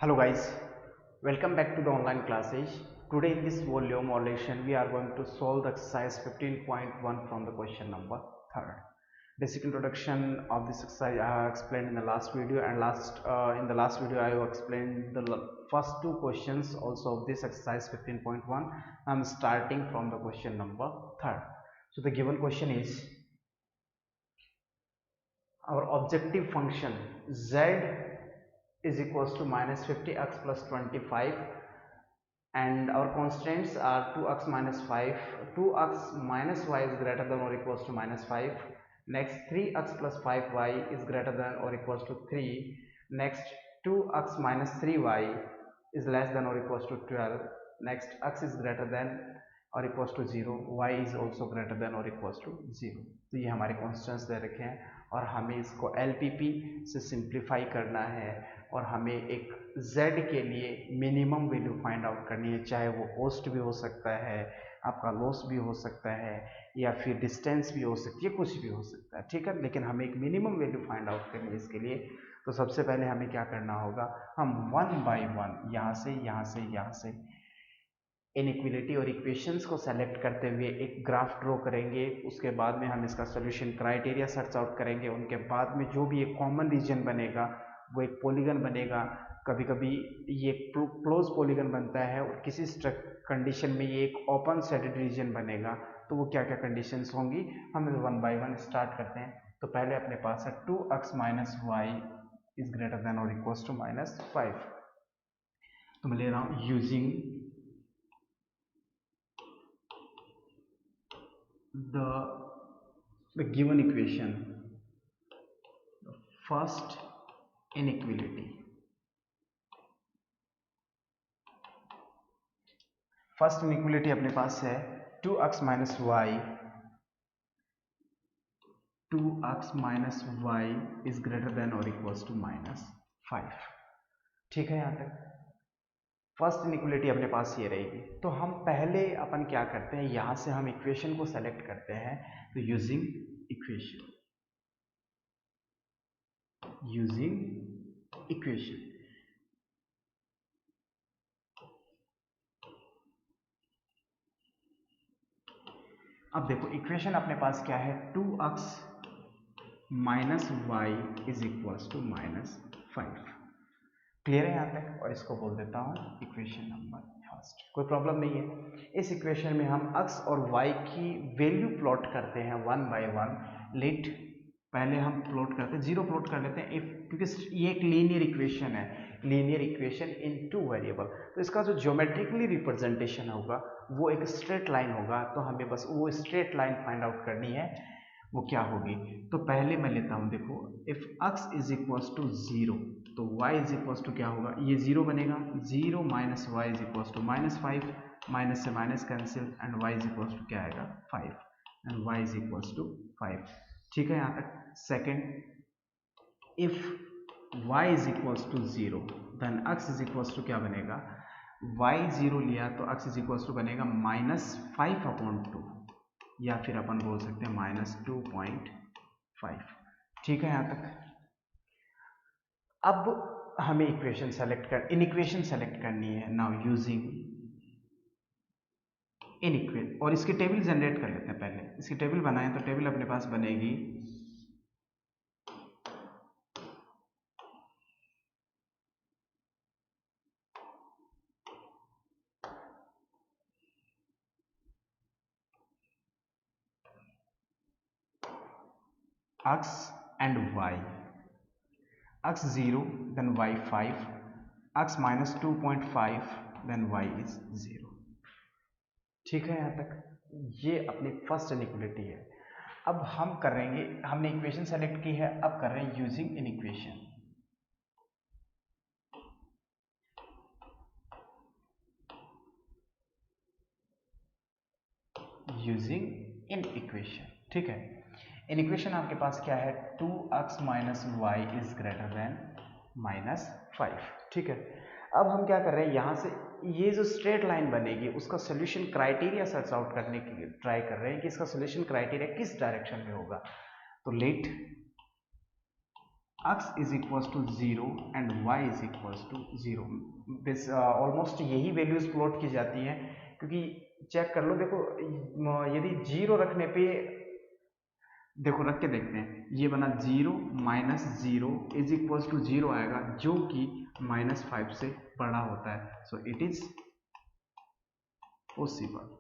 Hello guys, welcome back to the online classes. Today in this volume or lesson we are going to solve the exercise 15.1 from the question number 3rd. Basic introduction of this exercise I have explained in the last video, and in the last video I have explained the first two questions also of this exercise 15.1. I am starting from the question number 3rd. So the given question is, our objective function z is equals to minus 50x plus 25, and our constants are 2x minus 5, 2x minus y is greater than or equals to minus 5, next 3x plus 5y is greater than or equals to 3, next 2x minus 3y is less than or equals to 12, next x is greater than और equals to 0, y is also greater than और equals to 0. तो ये हमारे constants दे रखे हैं और हमें इसको LPP से सिंप्लीफाई करना है और हमें एक z के लिए मिनिमम वैल्यू फाइंड आउट करनी है, चाहे वो होस्ट भी हो सकता है, आपका लॉस भी हो सकता है, या फिर डिस्टेंस भी हो सकती है, कुछ भी हो सकता है, ठीक है. लेकिन हमें एक मिनिमम वैल्यू फाइंड आउट करनी है इसके लिए. तो सबसे पहले हमें क्या करना होगा, हम वन बाई वन यहाँ से यहाँ से यहाँ से इनइक्वलिटी और इक्वेशंस को सेलेक्ट करते हुए एक ग्राफ ड्रॉ करेंगे. उसके बाद में हम इसका सोल्यूशन क्राइटेरिया सर्च आउट करेंगे. उनके बाद में जो भी एक कॉमन रीजन बनेगा वो एक पॉलीगन बनेगा. कभी कभी ये क्लोज पॉलीगन बनता है और किसी कंडीशन में ये एक ओपन शेडेड रीजन बनेगा. तो वो क्या क्या कंडीशंस होंगी, हम वन बाय वन स्टार्ट करते हैं. तो पहले अपने पास है 2x minus y is greater than और इक्वल्स टू माइनस 5. तो मैं ले रहा हूँ using the given equation, the first inequality. First inequality अपने पास है 2x minus y, 2x minus y is greater than और इक्वल्स टू माइनस 5. ठीक है, यहाँ तक फर्स्ट इनइक्वलिटी अपने पास ये रहेगी. तो हम पहले अपन क्या करते हैं, यहाँ से हम इक्वेशन को सेलेक्ट करते हैं. तो यूजिंग इक्वेशन अब देखो इक्वेशन अपने पास क्या है, 2x minus y is equals to minus 5. Clear है यहाँ तक. और इसको बोल देता हूँ इक्वेशन नंबर फर्स्ट. कोई प्रॉब्लम नहीं है. इस इक्वेशन में हम x और y की वैल्यू प्लॉट करते हैं वन बाय वन. लेट पहले हम प्लॉट करते हैं, जीरो प्लॉट कर लेते हैं इफ, क्योंकि ये एक लीनियर इक्वेशन है, linear equation in two variable. तो इसका जो ज्योमेट्रिकली रिप्रेजेंटेशन होगा वो एक स्ट्रेट लाइन होगा. तो हमें बस वो स्ट्रेट लाइन फाइंड आउट करनी है, वो क्या होगी. तो पहले मैं लेता हूँ, देखो if x is equals to 0 तो y इज इक्वल्स टू क्या होगा, ये 0 बनेगा. 0 minus y is equals to minus 5, minus से minus cancel and y is equals to क्या आएगा 5 and y is equals to 5. ठीक है, यहाँ तक. Second, if y is equals to 0 then x is equals to क्या बनेगा, y 0 लिया तो x इज इक्वल्स टू बनेगा माइनस 5 अपॉन 2, या फिर अपन बोल सकते हैं माइनस 2.5. ठीक है, यहाँ तक. अब हमें इक्वेशन सेलेक्ट करनी है. नाउ यूजिंग इनइक्वेशन, और इसकी टेबल जनरेट कर लेते हैं. पहले इसकी टेबल बनाएं तो टेबल अपने पास बनेगी x and y, x 0 then y 5, x minus 2.5 then y is 0. ठीक है, यहाँ तक. ये अपनी फर्स्ट इनइक्वलिटी है. अब हम करेंगे, हमने इक्वेशन सेलेक्ट की है, अब कर रहे हैं using inequation. Using inequation. ठीक है, इन इक्वेशन आपके पास क्या है, 2x minus y is greater than minus 5. ठीक है, अब हम क्या कर रहे हैं, यहाँ से ये जो स्ट्रेट लाइन बनेगी उसका सोल्यूशन क्राइटेरिया सर्च आउट करने की ट्राई कर रहे हैं कि इसका सोल्यूशन क्राइटेरिया किस डायरेक्शन में होगा. तो let x is equals to 0 and y is equals to 0। This almost यही वैल्यूज प्लॉट की जाती हैं, क्योंकि चेक कर लो, देखो यदि 0 रखने पे, देखो रख के देखते हैं, ये बना 0 माइनस 0 इज इक्वल्स टू 0 आएगा, जो कि -5 से बड़ा होता है। So it is possible.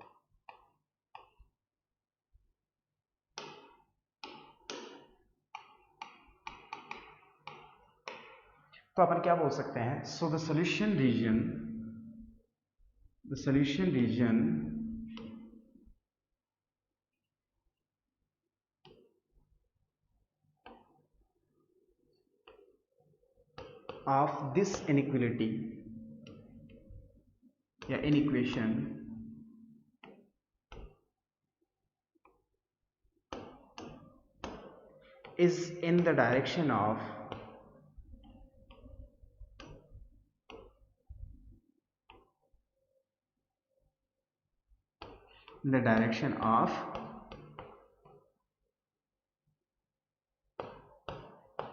तो अपन क्या बोल सकते हैं, so the solution region of this inequality या inequation is in the direction of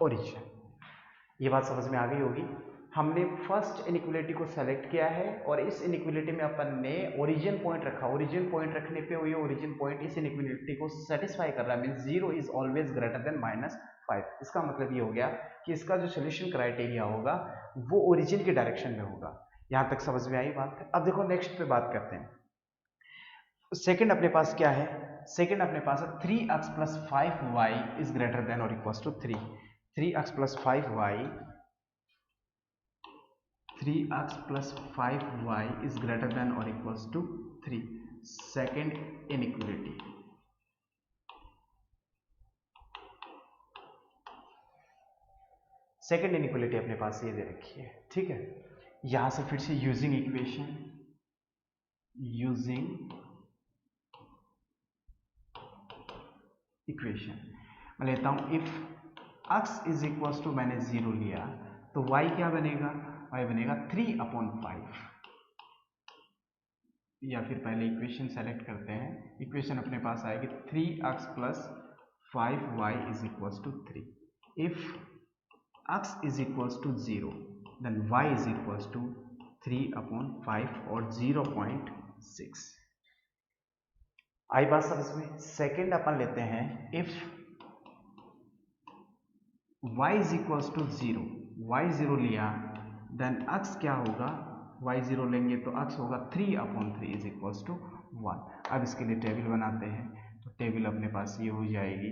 origin। ये बात समझ में आ गई होगी। हमने फर्स्ट इनइक्वालिटी को सेलेक्ट किया है और इस इनइक्वालिटी में अपन ने ओरिजिन पॉइंट रखा। ओरिजिन पॉइंट रखने पे ये ओरिजिन पॉइंट इस इनइक्वालिटी को सेटिस्फाई कर रहा है, means 0 is always greater than -5। इसका मतलब ये हो गया कि इसका जो सोल्यूशन क्राइटेरिया होगा वो ओरिजिन के डायरेक्शन में होगा। यहां तक समझ में आई बात है। अब देखो नेक्स्ट पे बात करते हैं। सेकंड अपने पास क्या है, सेकंड अपने पास है 3x + 5y is greater than और equals to 3। 3x + 5y 3x + 5y is greater than or equals to 3। second inequality, second inequality अपने पास ये दे रखी है, ठीक है। यहां से फिर से यूजिंग इक्वेशन मैं लेता हूं। If x is equals to, मैंने 0 लिया तो y क्या बनेगा, y बनेगा 3/5, या फिर पहले इक्वेशन सेलेक्ट करते हैं। इक्वेशन अपने पास आएगी 3x + 5y is equals to 3। If x is equals to 0 then y is equals to 3/5 और 0.6। आई बात समझ में। सेकेंड अपन लेते हैं, if y is equals to 0, y 0 लिया देन x क्या होगा, y 0 लेंगे तो x होगा 3/3 इज इक्वल्स टू 1। अब इसके लिए टेबल बनाते हैं, तो टेबल अपने पास ये हो जाएगी,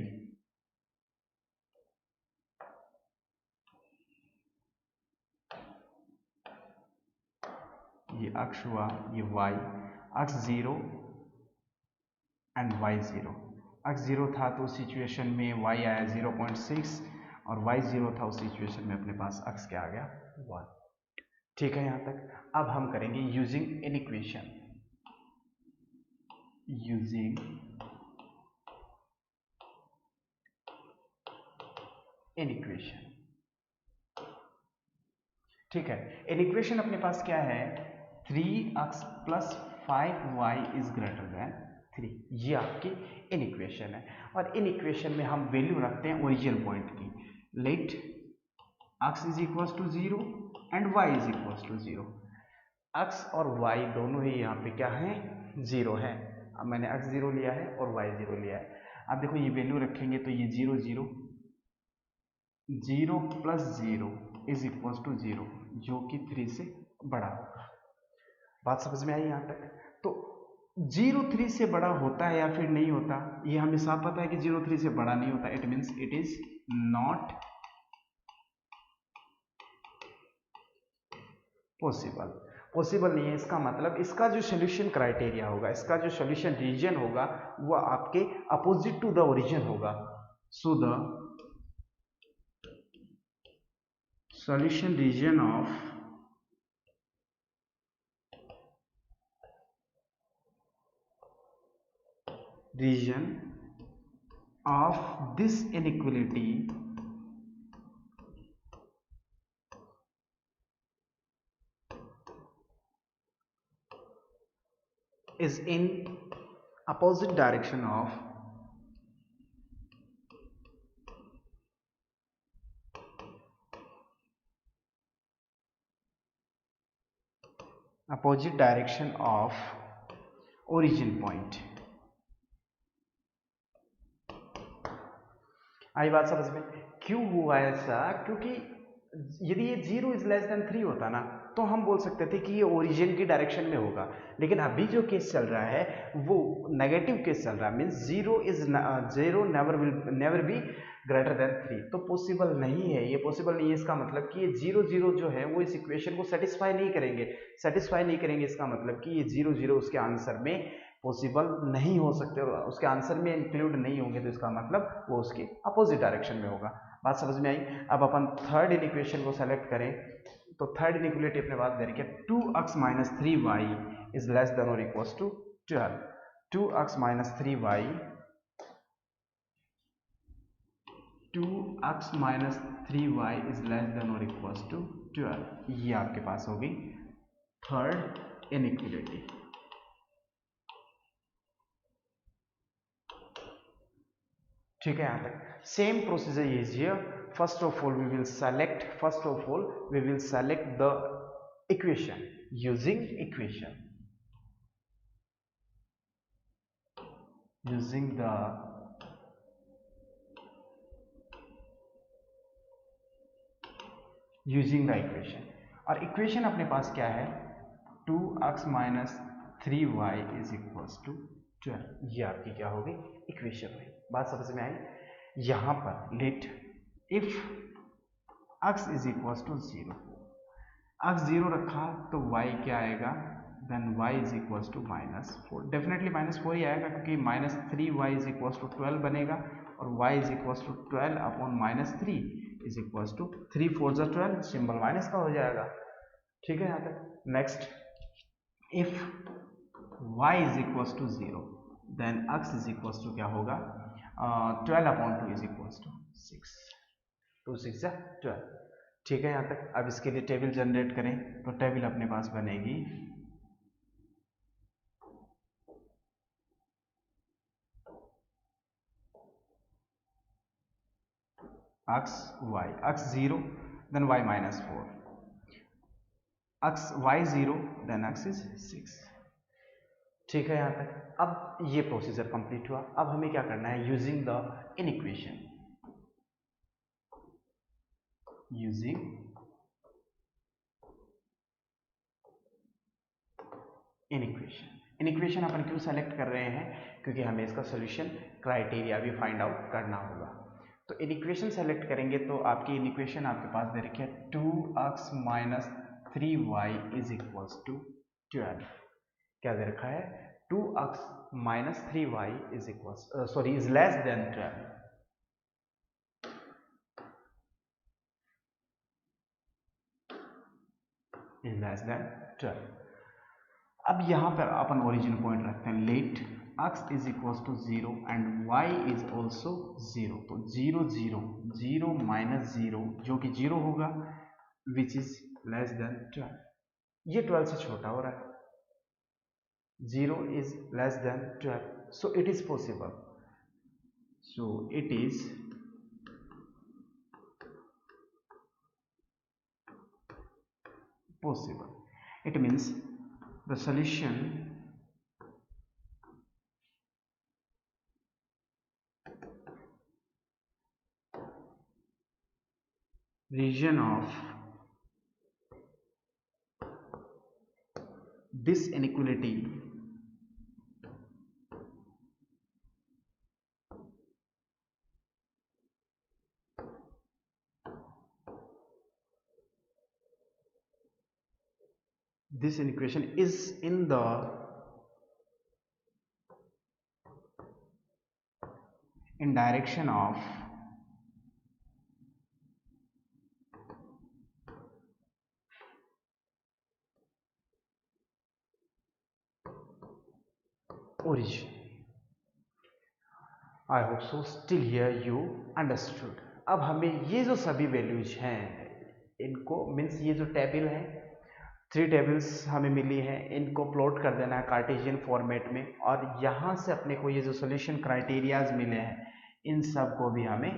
ये x हुआ, ये y, x 0 and y 0। x 0 था तो उस सिचुएशन में y आया 0.6 और y 0 था उस सिचुएशन में अपने पास x क्या आ गया, 1। ठीक है यहां तक। अब हम करेंगे यूजिंग इनइक्वेशन, ठीक है। इनइक्वेशन अपने पास क्या है, 3x + 5y is greater then 3, ये आपकी इनइक्वेशन है। और इनइक्वेशन में हम वैल्यू रखते हैं ओरिजिन पॉइंट की। Let x is equals to 0 and y is equals to 0। x और y दोनों ही यहाँ पे क्या है, 0 है। अब मैंने x 0 लिया है और y 0 लिया है। अब देखो ये वैल्यू रखेंगे तो ये 0 0 0 + 0 इज इक्वल्स टू 0, जो कि 3 से बड़ा होगा। बात समझ में आई यहां तक। तो 0 3 से बड़ा होता है या फिर नहीं होता, ये हमें साफ पता है कि 0 3 से बड़ा नहीं होता। It means it is not possible नहीं है। इसका मतलब इसका जो सोल्यूशन क्राइटेरिया होगा, इसका जो सोल्यूशन रीजन होगा, वो आपके अपोजिट टू द ओरिजिन होगा। So the solution region of this inequality is in opposite direction of opposite direction of origin point. आई बात समझ में? क्यों हुआ ऐसा? क्योंकि यदि ये 0 इज लेस देन 3 होता ना तो हम बोल सकते थे कि ये ओरिजिन की डायरेक्शन में होगा, लेकिन अभी जो केस चल रहा है वो नेगेटिव केस चल रहा है, means 0 never be greater than 3, तो पॉसिबल नहीं है, ये पॉसिबल नहीं है। इसका मतलब कि ये 0 0 जो है वो इस इक्वेशन को सेटिस्फाई नहीं करेंगे। इसका मतलब कि ये 0 0 उसके आंसर में पॉसिबल नहीं हो सकते, उसके आंसर में इंक्लूड नहीं होंगे, तो इसका मतलब वो उसके अपोजिट डायरेक्शन में होगा। बात समझ में आई? अब अपन थर्ड इक्वेशन को सेलेक्ट करें तो थर्ड इनिक्वालिटी अपने बात करेंगे 2x minus 3y is less than और equals to 12। 2x minus 3y 2x minus 3y is less than और इक्वल्स टू 12। ये आपके पास होगी थर्ड इनिक्वालिटी। ठीक है, यहां तक same procedure is here. First of all, we will select the equation using the equation। और इक्वेशन अपने पास क्या है? 2x minus 3y is equals to 12। ये आपकी क्या होगी? इक्वेशन हुई। बात समझ में आई? यहां पर let if x is equals to 0, x 0 रखा तो y क्या आएगा? Then y is equals to -4। Definitely -4 ही आएगा क्योंकि -3y इज इक्वल्स टू 12 बनेगा और y is equals to 12 upon -3 is equals to 3 4 जा 12, सिंबल माइनस का हो जाएगा। ठीक है, यहाँ तक। Next, if y is equals to 0 then x is equals to क्या होगा? 12 अपॉन 2 इज इक्वल्स टू 6। 2 6 जा 12। ठीक है, यहाँ तक। अब इसके लिए टेबल जनरेट करें तो टेबल अपने पास बनेगी x y, x 0 then y minus 4, x y 0 then x is 6। ठीक है, यहाँ तक। अब ये प्रोसीजर कंप्लीट हुआ। अब हमें क्या करना है? यूजिंग द इनइक्वेशन, इनइक्वेशन अपन क्यों सेलेक्ट कर रहे हैं? क्योंकि हमें इसका सोल्यूशन क्राइटेरिया भी फाइंड आउट करना होगा। तो इनइक्वेशन सेलेक्ट करेंगे तो आपकी इनइक्वेशन आपके पास दे रखी है 2x minus 3y is equals to 12। क्या दे रखा है? 2x minus 3y is equals is less than 12। Is less than 12। अब यहां पर अपन ओरिजिन पॉइंट रखते हैं। Let x is equals to 0 and y is also 0। तो 0 0 0 माइनस 0 जो कि 0 होगा, विच इज लेस देन 12। ये 12 से छोटा हो रहा है। 0 is less than 12, so it is possible, it means the solution region of this inequality this inequation is in the direction of origin। I hope so still here you understood। अब हमें ये जो सभी वैल्यूज हैं इनको means ये जो table है, 3 टेबल्स हमें मिली हैं, इनको प्लॉट कर देना है कार्टेशियन फॉर्मेट में, और यहाँ से अपने को ये जो सोल्यूशन क्राइटेरियाज मिले हैं इन सब को भी हमें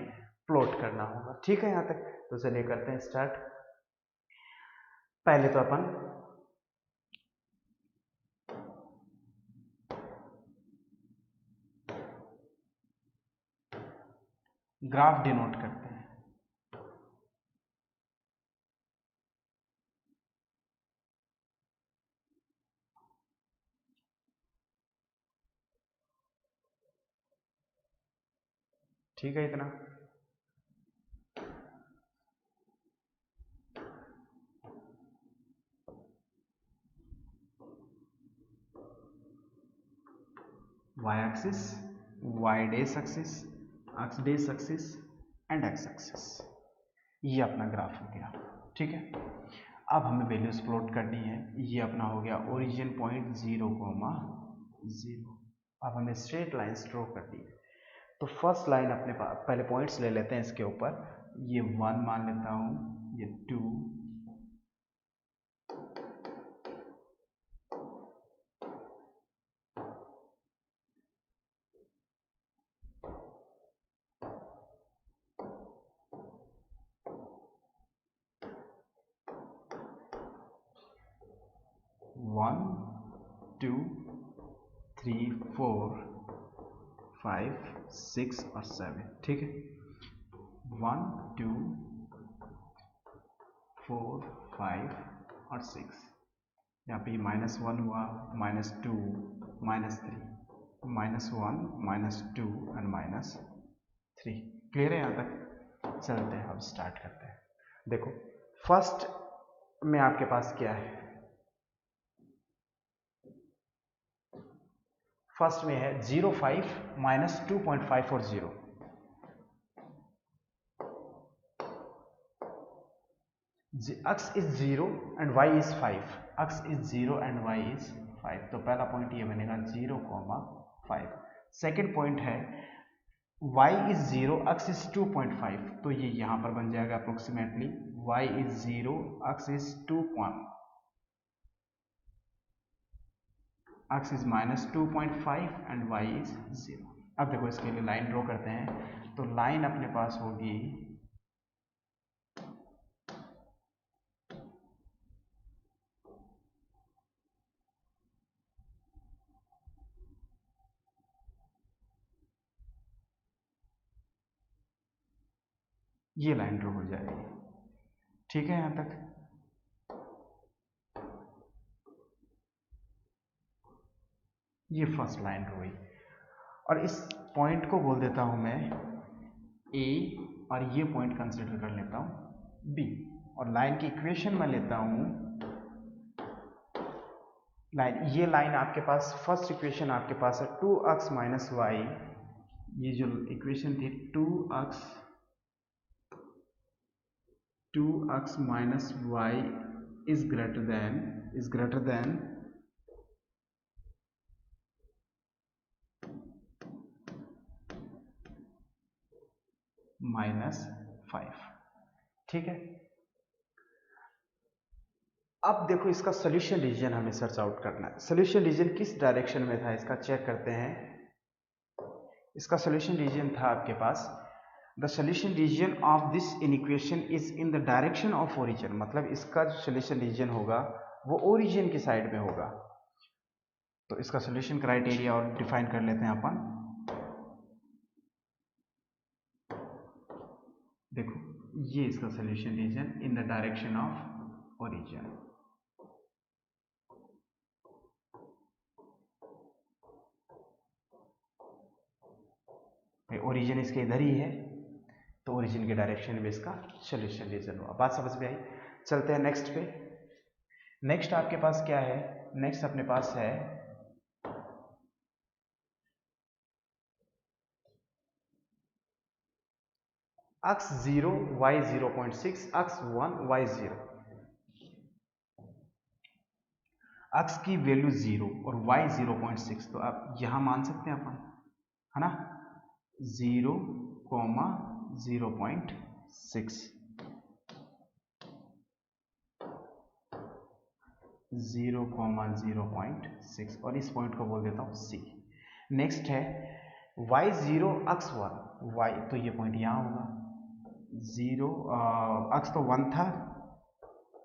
प्लॉट करना होगा। ठीक है, यहाँ तक। तो चलिए करते हैं स्टार्ट। पहले तो अपन ग्राफ डिनोट करते हैं। ठीक है, इतना y axis, y dash axis, x dash axis and x axis, ये अपना ग्राफ हो गया। ठीक है, अब हमें वैल्यूज प्लॉट करनी है। ये अपना हो गया ओरिजिन पॉइंट 0,0। अब हमें स्ट्रेट लाइंस ड्रॉ करनी है। तो फर्स्ट लाइन अपने पास पहले पॉइंट्स ले लेते हैं इसके ऊपर। ये 1 मान लेता हूँ, ये 2, 1 2 3 4 5 6 और 7। ठीक है, 1 2 4 5 और 6। यहाँ पे -1 हुआ, -2 -3, -1 -2 एंड -3। क्लियर है यहाँ तक? चलते हैं, अब स्टार्ट करते हैं। देखो फर्स्ट में आपके पास क्या है, फर्स्ट में है 0 5 -2.5 और 0। x is 0 and y is 5, x is 0 and y is 5। तो पहला पॉइंट ये बनेगा 0,5। सेकेंड पॉइंट है y is 0, x is 2.5, तो ये यहाँ पर बन जाएगा approximately y is 0, x is 2, x is -2.5 and y is 0। अब देखो इसके लिए लाइन ड्रॉ करते हैं। तो लाइन अपने पास होगी ये लाइन ड्रॉ हो जाएगी। ठीक है, यहाँ तक ये फर्स्ट लाइन ड्रॉ हुई और इस पॉइंट को बोल देता हूं मैं ए और ये पॉइंट कंसिडर कर लेता हूं बी। और लाइन की इक्वेशन में लेता हूं लाइन, ये लाइन आपके पास फर्स्ट इक्वेशन आपके पास है 2x माइनस वाई। ये जो इक्वेशन थी 2x minus y is greater than -5। ठीक है, अब देखो इसका सोल्यूशन रीजन हमें सर्च आउट करना है। सोल्यूशन रीजन किस डायरेक्शन में था इसका चेक करते हैं। इसका सोल्यूशन रीजन था आपके पास the solution region of this inequation is in the direction of origin, मतलब इसका जो सोल्यूशन रीजन होगा वो ओरिजिन की साइड में होगा। तो इसका सोल्यूशन क्राइटेरिया और डिफाइन कर लेते हैं अपन। देखो ये इसका solution region in the direction of origin. Origin इसके इधर ही है, तो ओरिजिन के डायरेक्शन में इसका सोल्यूशन रीजन हुआ। बात समझ में आई? चलते हैं नेक्स्ट पे। नेक्स्ट आपके पास क्या है, नेक्स्ट अपने पास है x 0 y 0.6 x 1 y 0। x की वैल्यू 0 और y 0.6, तो आप यहां मान सकते हैं अपन, है ना, 0, 0.6, 0,0.6 और इस पॉइंट को बोल देता हूं C। नेक्स्ट है y 0 x 1 y, तो ये पॉइंट यहां होगा 0, x तो 1 था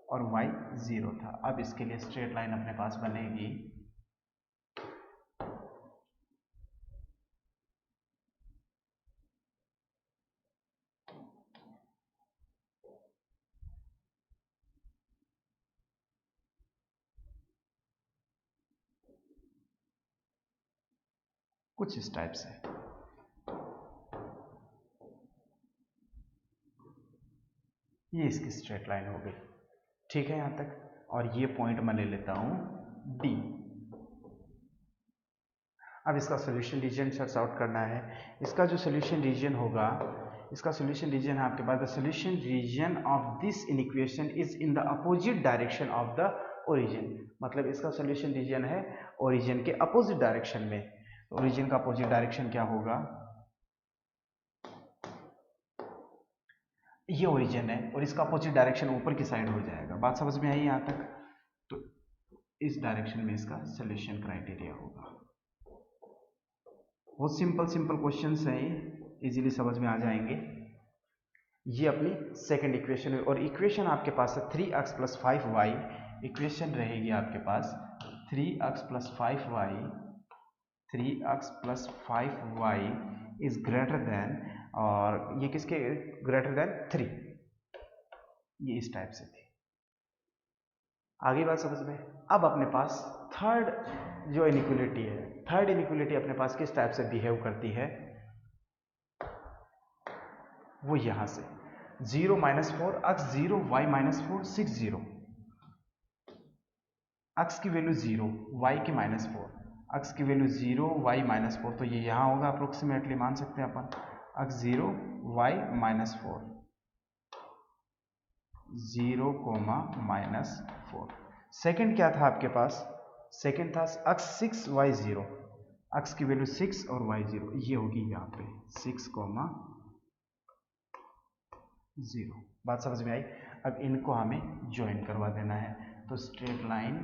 और y 0 था। अब इसके लिए स्ट्रेट लाइन अपने पास बनेगी कुछ इस टाइप से। ये इसकी स्ट्रेट लाइन हो गई, ठीक है यहाँ तक। और ये पॉइंट मैं ले लेता हूँ डी। अब इसका सोल्यूशन रीजन सर्च आउट करना है। इसका जो सोल्यूशन रीजन होगा, इसका सोल्यूशन रीजन है आपके पास, the solution region of this equation is in the opposite direction of the origin. मतलब इसका सोल्यूशन रीजन है ओरिजिन के अपोजिट डायरेक्शन में। तो ओरिजिन का अपोजिट डायरेक्शन क्या होगा, ये ओरिजिन है और इसका अपोजिट डायरेक्शन ऊपर की साइड हो जाएगा। बात समझ में आई यहाँ तक? तो इस डायरेक्शन में इसका सोल्यूशन क्राइटेरिया होगा। बहुत सिंपल क्वेश्चंस हैं, इजीली समझ में आ जाएंगे। ये अपनी सेकंड इक्वेशन है और इक्वेशन आपके पास है 3x + 5y। इक्वेशन रहेगी आपके पास 3x + 5y, 3x + 5y is greater than, और ये किसके ग्रेटर देन 3, ये इस टाइप से थी। आगे बात समझ में। अब अपने पास थर्ड जो इनइक्वालिटी है, थर्ड इनइक्वालिटी अपने पास किस टाइप से बिहेव करती है, वो यहां से 0 - 4 x 0 y -4 6 0। x की वैल्यू 0, y की -4, x की वैल्यू 0 y -4, तो ये यहां होगा अप्रोक्सीमेटली, मान सकते हैं अपन x 0 y -4 0, -4। सेकंड क्या था आपके पास, सेकंड था x 6 y 0, x की वैल्यू 6 और y 0, ये होगी यहाँ पे 6, 0। बात समझ में आई? अब इनको हमें ज्वाइन करवा देना है। तो स्ट्रेट लाइन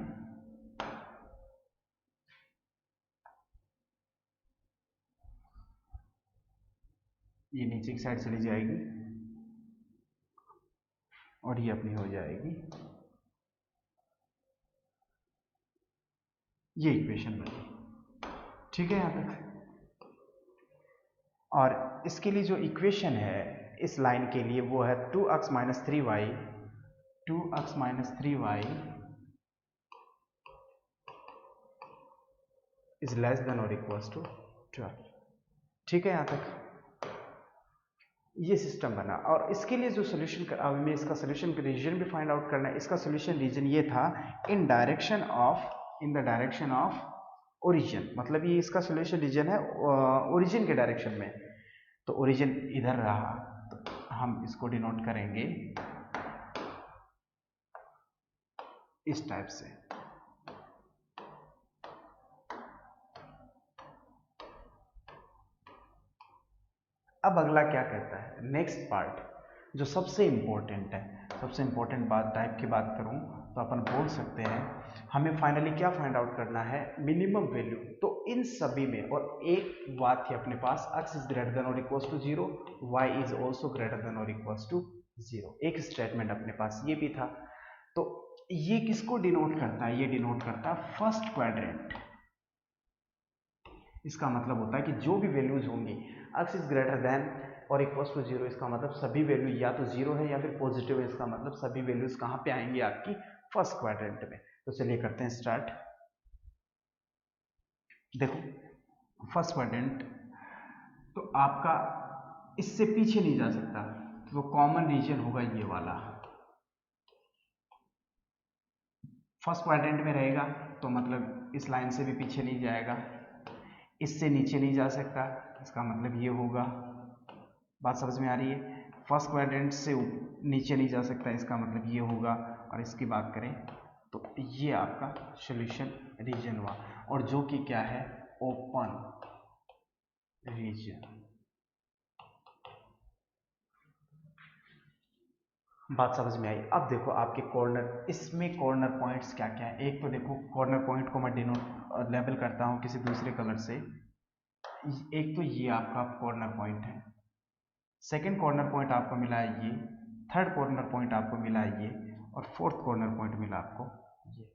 ये नीचे की साइड चली जाएगी और ये अपनी हो जाएगी, ये इक्वेशन बनी, ठीक है यहाँ तक। और इसके लिए जो इक्वेशन है इस लाइन के लिए वो है 2x - 3y, 2x - 3y is less than और इक्वल्स टू 12, ठीक है यहाँ तक। ये सिस्टम बना और इसके लिए जो सोल्यूशन हमें इसका सोल्यूशन रीजन भी फाइंड आउट करना है। इसका सोल्यूशन रीजन ये था इन द डायरेक्शन ऑफ ओरिजिन, मतलब ये इसका सोल्यूशन रीजन है ओरिजिन के डायरेक्शन में। तो ओरिजिन इधर रहा, तो हम इसको डिनोट करेंगे इस टाइप से। अब अगला क्या कहता है, नेक्स्ट पार्ट जो सबसे इंपॉर्टेंट है, सबसे इंपॉर्टेंट बात टाइप की बात करूं तो अपन बोल सकते हैं हमें फाइनली क्या फाइंड आउट करना है, मिनिमम वैल्यू। तो इन सभी में और एक बात थी अपने पास, x इज ग्रेटर देन और equals to 0, y is also greater than और इक्वल्स टू 0। एक स्टेटमेंट अपने पास ये भी था। तो ये किसको डिनोट करता है, ये डिनोट करता है फर्स्ट क्वाड्रेंट। इसका मतलब होता है कि जो भी वैल्यूज होंगी x इज ग्रेटर देन और इक्वल्स टू 0, इसका मतलब सभी वैल्यू या तो 0 है या फिर पॉजिटिव है। इसका मतलब सभी वैल्यूज कहाँ पे आएंगी, आपकी फर्स्ट क्वाड्रेंट में। तो चलिए करते हैं स्टार्ट। देखो फर्स्ट क्वाड्रेंट तो आपका इससे पीछे नहीं जा सकता, तो कॉमन रीजन होगा ये वाला, फर्स्ट क्वाड्रेंट में रहेगा। तो मतलब इस लाइन से भी पीछे नहीं जाएगा, इससे नीचे नहीं जा सकता, इसका मतलब ये होगा। बात समझ में आ रही है? फर्स्ट क्वाड्रेंट से नीचे नहीं जा सकता, इसका मतलब ये होगा। और इसकी बात करें तो ये आपका सॉल्यूशन रीजन हुआ, और जो कि क्या है, ओपन रीजन। बात समझ में आई? अब देखो आपके कॉर्नर, इसमें कॉर्नर पॉइंट्स क्या क्या है। एक तो देखो कॉर्नर पॉइंट को मैं डिनोट लेबल करता हूँ किसी दूसरे कलर से। एक तो ये आपका कॉर्नर पॉइंट है, सेकंड कॉर्नर पॉइंट आपको मिला है ये, थर्ड कॉर्नर पॉइंट आपको मिला है ये, और फोर्थ कॉर्नर पॉइंट मिला आपको ये।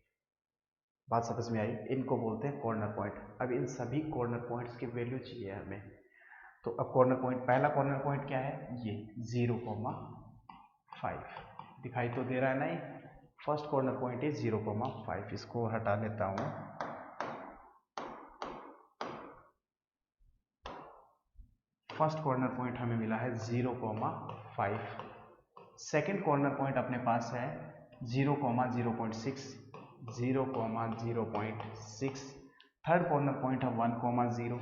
बात समझ में आई? इनको बोलते हैं कॉर्नर पॉइंट। अब इन सभी कॉर्नर पॉइंट्स की वैल्यू चाहिए हमें। तो अब कॉर्नर पॉइंट, पहला कॉर्नर पॉइंट क्या है, ये 0,5 दिखाई तो दे रहा है नहीं। फर्स्ट कॉर्नर पॉइंट है 0,5, इसको हटा लेता हूँ। फर्स्ट कॉर्नर पॉइंट हमें मिला है 0,5, सेकेंड कॉर्नर पॉइंट अपने पास है 0,0.6, 0,0.6, थर्ड कॉर्नर पॉइंट है 1,0,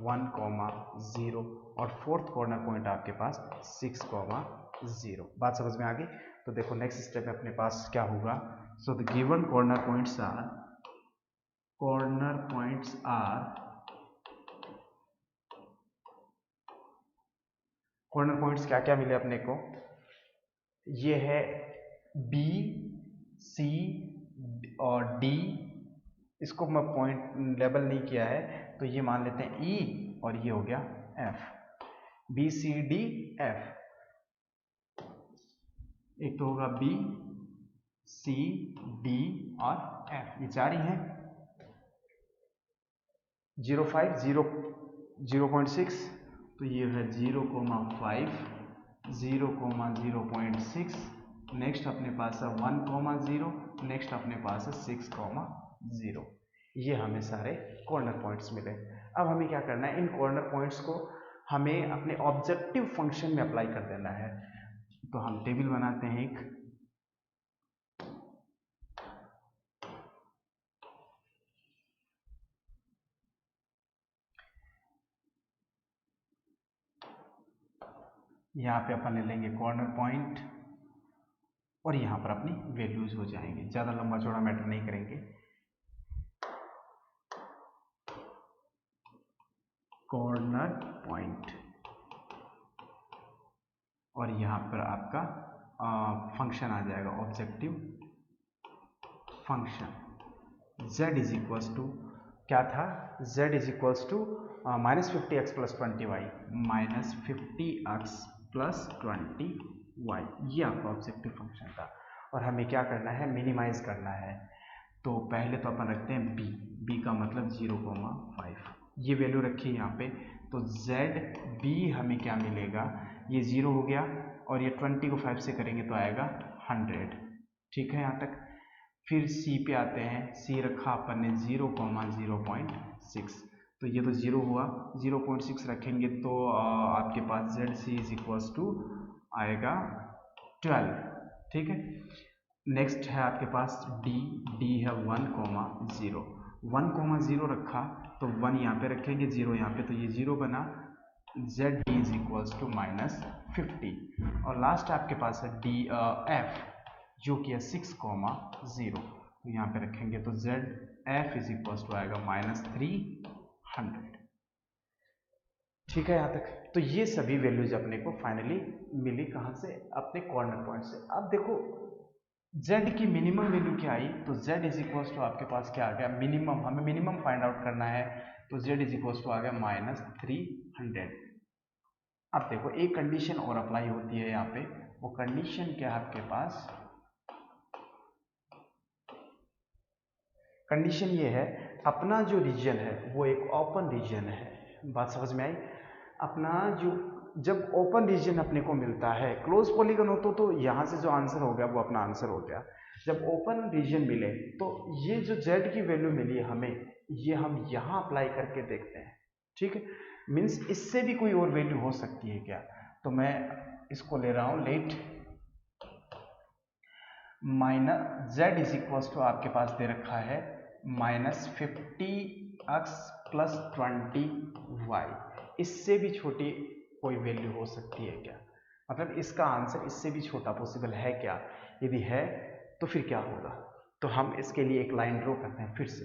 1,0 और फोर्थ कॉर्नर पॉइंट आपके पास 6,0। बात समझ में आ गई? तो देखो नेक्स्ट स्टेप में अपने पास क्या होगा। So the given corner points क्या क्या मिले अपने को? ये है B, C और D, इसको मैं पॉइंट लेबल नहीं किया है तो ये मान लेते हैं E, और ये हो गया F, B C D F। एक तो होगा B C D और F, ये चार ही हैं। 0.5 0.6 तो ये है 0,5 0,0.6, नेक्स्ट अपने पास है 1,0, नेक्स्ट अपने पास है 6,0। ये हमें सारे कॉर्नर पॉइंट्स मिले। अब हमें क्या करना है, इन कॉर्नर पॉइंट्स को हमें अपने ऑब्जेक्टिव फंक्शन में अप्लाई कर देना है। तो हम टेबल बनाते हैं एक, यहाँ पे अपन ले लेंगे कॉर्नर पॉइंट और यहाँ पर अपनी वैल्यूज हो जाएंगे, ज़्यादा लंबा चौड़ा मैटर नहीं करेंगे। कॉर्नर पॉइंट और यहाँ पर आपका फंक्शन आ जाएगा objective function. z is equals to क्या था, z is equals to -50x + 20y, -50x + 20y, ये आपका ऑब्जेक्टिव फंक्शन था। और हमें क्या करना है, मिनिमाइज करना है। तो पहले तो अपन रखते हैं b का मतलब 0,5, ये वैल्यू रखी है यहाँ पे। तो ZB हमें क्या मिलेगा, ये 0 हो गया और ये 20 को 5 से करेंगे तो आएगा 100। ठीक है यहाँ तक। फिर C पे आते हैं, C रखा अपन ने 0,0.6, तो ये तो 0 हुआ, 0.6 रखेंगे तो आपके पास ZC इज इक्वल्स टू आएगा 12। ठीक है। नेक्स्ट है आपके पास D है 1,0, 1,0 रखा तो 1 यहाँ पे रखेंगे, 0 यहाँ पे, तो ये 0 बना। ZD इज इक्वल्स टू -50 और लास्ट आपके पास है F जो कि है 6,0, तो यहाँ पे रखेंगे तो ZF इज इक्वल्स टू आएगा -300। ठीक है यहाँ तक। तो ये सभी वैल्यूज अपने को फाइनली मिली कहाँ से, अपने कॉर्नर पॉइंट से। अब देखो z की मिनिमम वैल्यू क्या आई, तो z इज इक्वल्स टू आपके पास क्या आ गया, मिनिमम, हमें मिनिमम फाइंड आउट करना है, तो z इज इक्वल्स टू आ गया -300। अब देखो एक कंडीशन और अप्लाई होती है यहाँ पे, वो कंडीशन क्या है आपके पास, कंडीशन ये है, अपना जो रीजन है वो एक ओपन रीजन है। बात समझ में आई? अपना जो जब ओपन रीजन अपने को मिलता है, क्लोज पॉलीगन हो तो यहाँ से जो आंसर हो गया वो अपना आंसर हो गया। जब ओपन रीजन मिले तो ये जो z की वैल्यू मिली है हमें, ये हम यहाँ अप्लाई करके देखते हैं। ठीक है, मीन्स इससे भी कोई और वैल्यू हो सकती है क्या, तो मैं इसको ले रहा हूँ let z is equals to आपके पास दे रखा है -50x + 20y, इससे भी छोटी कोई वैल्यू हो सकती है क्या, मतलब इसका आंसर इससे भी छोटा पॉसिबल है क्या, यदि है तो फिर क्या होगा। तो हम इसके लिए एक लाइन ड्रॉ करते हैं फिर से,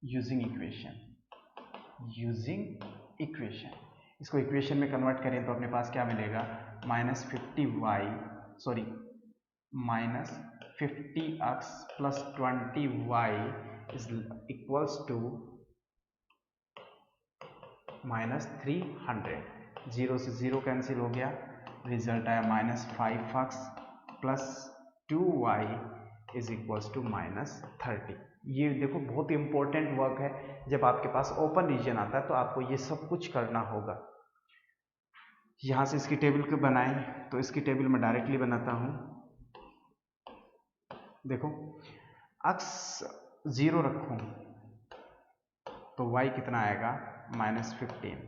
यूजिंग इक्वेशन, इसको इक्वेशन में कन्वर्ट करें तो अपने पास क्या मिलेगा, -50x + 20y is equals to -300। 0 से 0 कैंसिल हो गया, रिजल्ट आया -5x + 2y is equals to -30। ये देखो बहुत इंपॉर्टेंट वर्क है, जब आपके पास ओपन रीजन आता है तो आपको ये सब कुछ करना होगा। यहाँ से इसकी टेबल को बनाएं तो इसकी टेबल में डायरेक्टली बनाता हूँ। देखो x 0 रखूँ तो y कितना आएगा, -15,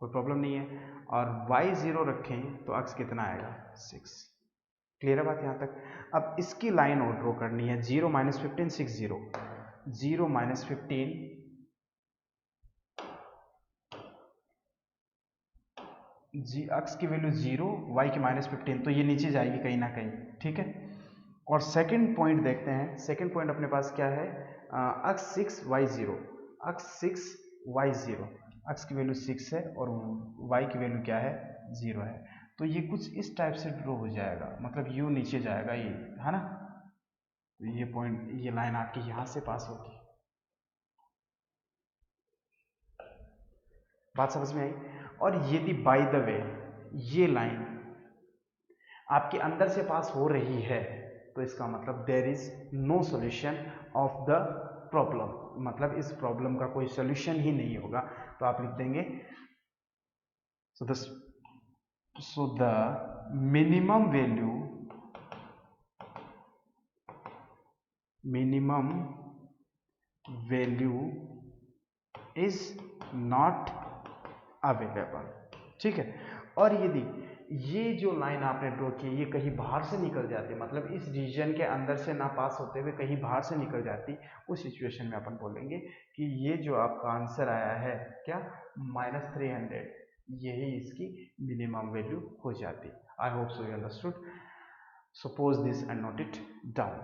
कोई प्रॉब्लम नहीं है। और y0 रखें तो अक्स कितना आएगा 6। क्लियर है बात यहाँ तक। अब इसकी लाइन और ड्रॉ करनी है 0 -15 6 0 0 -15 अक्स की वैल्यू 0 y की -15, तो ये नीचे जाएगी कहीं ना कहीं, ठीक है। और सेकंड पॉइंट देखते हैं। सेकंड पॉइंट अपने पास क्या है, अक्स 6 y 0, अक्स 6 y 0, अक्स की वैल्यू 6 है और y की वैल्यू क्या है 0 है। तो ये कुछ इस टाइप से ड्रॉ हो जाएगा, मतलब u नीचे जाएगा, ये है ना। तो ये पॉइंट, ये लाइन आपकी यहाँ से पास होगी। बात समझ में आई। और यदि बाय द वे ये लाइन आपके अंदर से पास हो रही है तो इसका मतलब there is no solution of the problem, मतलब इस प्रॉब्लम का कोई सॉल्यूशन ही नहीं होगा। तो आप लिख देंगे so the minimum value is not available, ठीक है। और यदि ये जो लाइन आपने ड्रॉ की ये कहीं बाहर से निकल जाती, मतलब इस रीजन के अंदर से ना पास होते हुए कहीं बाहर से निकल जाती, उस सिचुएशन में अपन बोलेंगे कि ये जो आपका आंसर आया है क्या -300, यही इसकी मिनिमम वैल्यू हो जाती। I hope so you understood. Suppose this and note it down.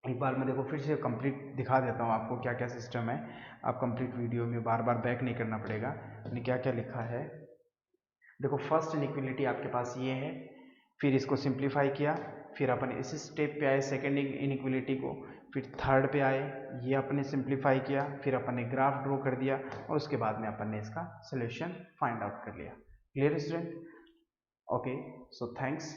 एक बार मैं देखो फिर से कंप्लीट दिखा देता हूँ आपको क्या क्या सिस्टम है। आप कंप्लीट वीडियो में बार बार बैक नहीं करना पड़ेगा। मैंने क्या क्या लिखा है देखो। फर्स्ट इनइक्वलिटी आपके पास ये है, फिर इसको सिंप्लीफाई किया, फिर अपन इस स्टेप पे आए सेकंड इनइक्वलिटी को, फिर थर्ड पे आए, ये अपने सिंप्लीफाई किया, फिर अपन ने ग्राफ ड्रॉ कर दिया और उसके बाद में अपन ने इसका सोल्यूशन फाइंड आउट कर लिया। Clear student? Okay, so thanks.